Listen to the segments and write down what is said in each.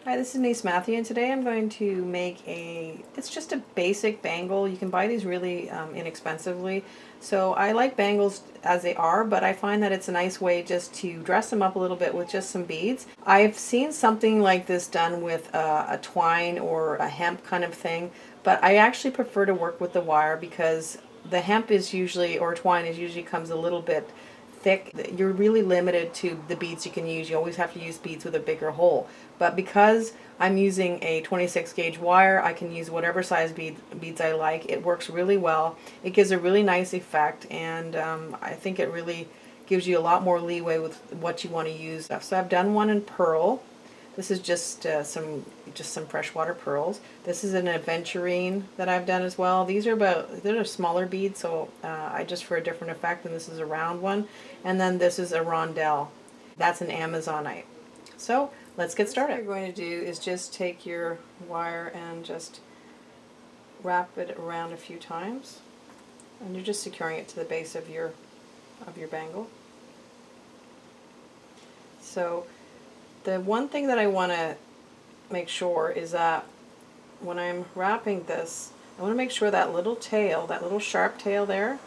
Hi, this is Denise Mathew, and today I'm going to make it's just a basic bangle. You can buy these really inexpensively. So I like bangles as they are, but I find that it's a nice way just to dress them up a little bit with just some beads. I've seen something like this done with a twine or a hemp kind of thing, but I actually prefer to work with the wire because the hemp is usually, or twine is usually comes a little bit thick. You're really limited to the beads you can use. You always have to use beads with a bigger hole. But because I'm using a 26 gauge wire, I can use whatever size beads I like. It works really well. It gives a really nice effect, and I think it really gives you a lot more leeway with what you want to use. So I've done one in pearl. This is just some freshwater pearls. This is an aventurine that I've done as well. They're a smaller bead, so I just for a different effect, and this is a round one. And then this is a rondelle. That's an Amazonite. So let's get started. What you're going to do is just take your wire and just wrap it around a few times, and you're just securing it to the base of your bangle. So the one thing that I want to make sure is that when I'm wrapping this, I want to make sure that little tail, that little sharp tail there,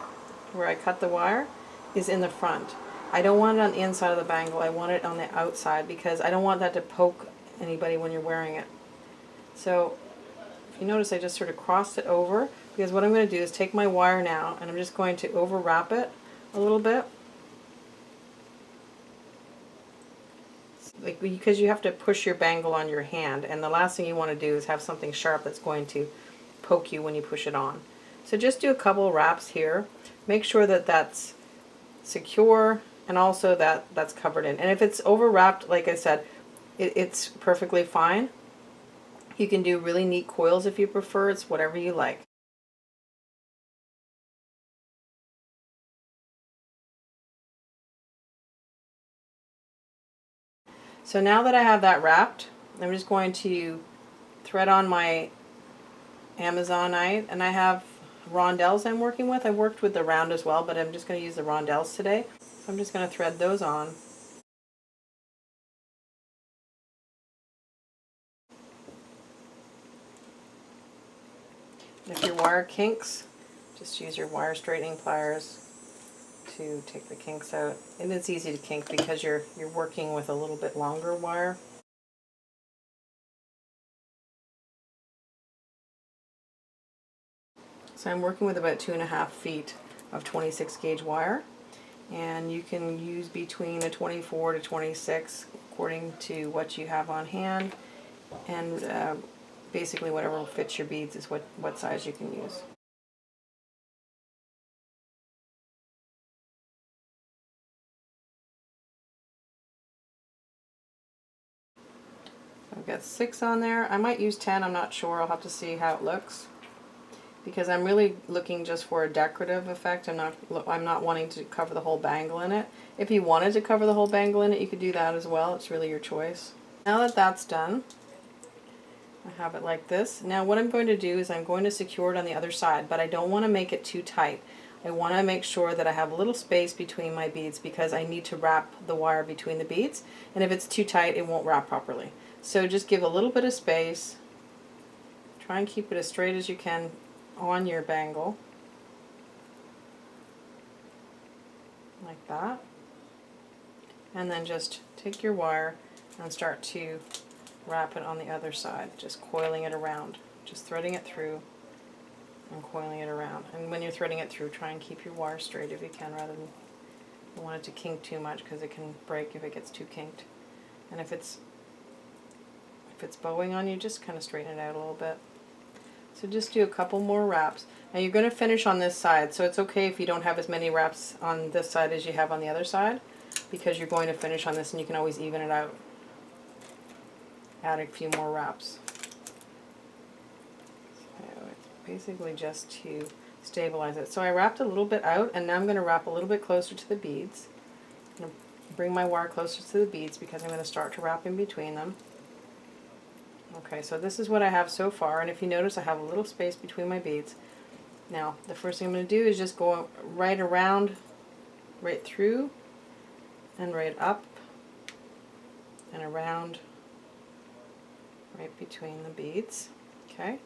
where I cut the wire, is in the front. I don't want it on the inside of the bangle, I want it on the outside because I don't want that to poke anybody when you're wearing it. So if you notice, I just sort of crossed it over because what I'm going to do is take my wire now and I'm just going to overwrap it a little bit. Like, because you have to push your bangle on your hand, and the last thing you want to do is have something sharp that's going to poke you when you push it on. So just do a couple wraps here. Make sure that that's secure and also that that's covered in. And if it's overwrapped, like I said, it's perfectly fine. You can do really neat coils if you prefer. It's whatever you like. So now that I have that wrapped, I'm just going to thread on my Amazonite, and I have rondelles I'm working with. I worked with the round as well, but I'm just going to use the rondelles today. So I'm just going to thread those on. And if your wire kinks, just use your wire straightening pliers to take the kinks out. And it's easy to kink because you're working with a little bit longer wire. So I'm working with about 2.5 feet of 26 gauge wire, and you can use between a 24 to 26 according to what you have on hand, and basically whatever fits your beads is what size you can use. I've got 6 on there. I might use 10, I'm not sure. I'll have to see how it looks, because I'm really looking just for a decorative effect. I'm not wanting to cover the whole bangle in it. If you wanted to cover the whole bangle in it, you could do that as well. It's really your choice. Now that that's done, I have it like this. Now what I'm going to do is I'm going to secure it on the other side, but I don't want to make it too tight. I want to make sure that I have a little space between my beads because I need to wrap the wire between the beads, and if it's too tight it won't wrap properly. So just give a little bit of space. Try and keep it as straight as you can on your bangle, like that, and then just take your wire and start to wrap it on the other side, just coiling it around, just threading it through and coiling it around. And when you're threading it through, try and keep your wire straight if you can, rather than you want it to kink too much because it can break if it gets too kinked. And if it's bowing on you, just kind of straighten it out a little bit. So just do a couple more wraps. Now you're going to finish on this side, so it's okay if you don't have as many wraps on this side as you have on the other side, because you're going to finish on this and you can always even it out. Add a few more wraps. So it's basically just to stabilize it. So I wrapped a little bit out, and now I'm going to wrap a little bit closer to the beads. I'm going to bring my wire closer to the beads because I'm going to start to wrap in between them. Okay, so this is what I have so far, and if you notice I have a little space between my beads. Now the first thing I'm going to do is just go right around, right through, and right up, and around, right between the beads. Okay,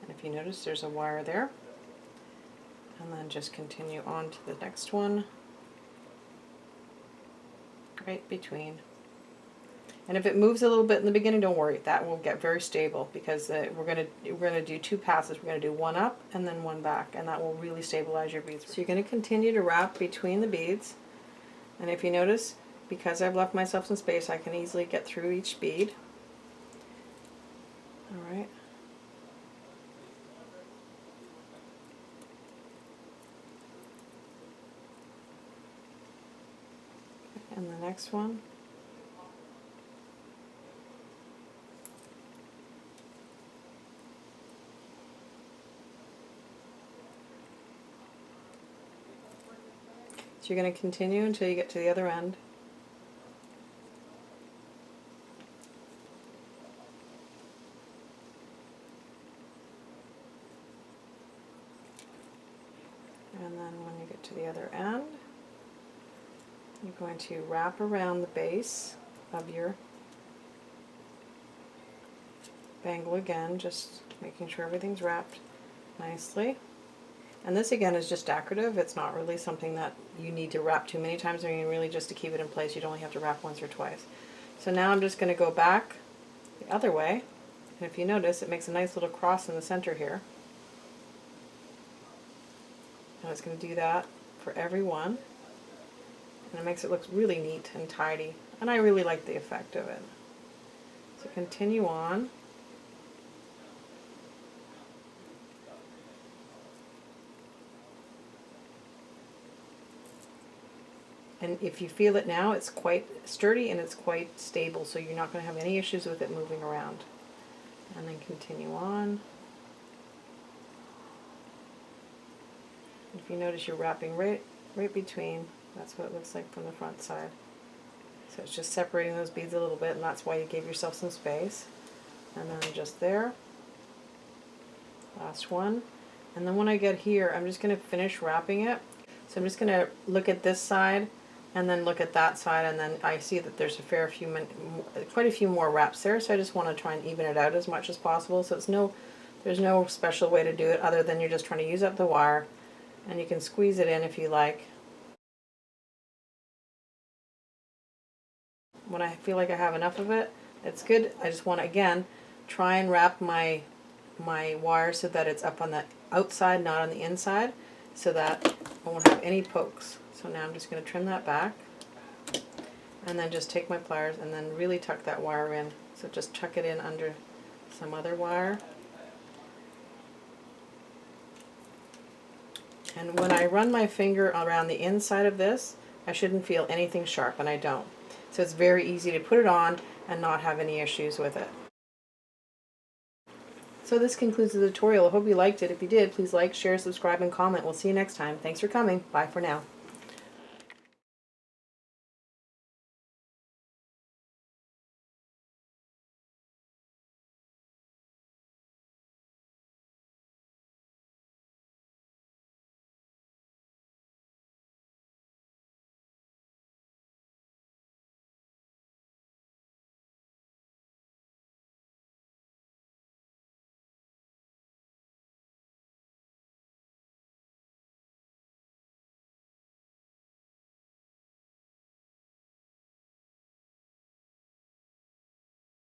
and if you notice there's a wire there, and then just continue on to the next one, right between. And if it moves a little bit in the beginning, don't worry, that will get very stable, because we're gonna do 2 passes. We're gonna do one up and then one back, and that will really stabilize your beads. So you're gonna continue to wrap between the beads, and if you notice, because I've left myself some space, I can easily get through each bead. All right. And the next one. So you're going to continue until you get to the other end. And then when you get to the other end, you're going to wrap around the base of your bangle again, just making sure everything's wrapped nicely. And this again is just decorative. It's not really something that you need to wrap too many times. I mean, really just to keep it in place, you'd only have to wrap once or twice. So now I'm just going to go back the other way, and if you notice, it makes a nice little cross in the center here. And it's going to do that for every one, and it makes it look really neat and tidy, and I really like the effect of it. So continue on. And if you feel it now, it's quite sturdy and it's quite stable, so you're not going to have any issues with it moving around. And then continue on. If you notice, you're wrapping right between. That's what it looks like from the front side. So it's just separating those beads a little bit, and that's why you gave yourself some space. And then just there. Last one. And then when I get here, I'm just going to finish wrapping it. So I'm just going to look at this side and then look at that side, and then I see that there's quite a few more wraps there, so I just want to try and even it out as much as possible. So there's no special way to do it other than you're just trying to use up the wire, and you can squeeze it in if you like. When I feel like I have enough of it, it's good. I just want to, again, try and wrap my wire so that it's up on the outside, not on the inside, so that I won't have any pokes. So now I'm just going to trim that back, and then just take my pliers and then really tuck that wire in. So just tuck it in under some other wire. And when I run my finger around the inside of this, I shouldn't feel anything sharp, and I don't. So it's very easy to put it on and not have any issues with it. So this concludes the tutorial. I hope you liked it. If you did, please like, share, subscribe, and comment. We'll see you next time. Thanks for coming. Bye for now.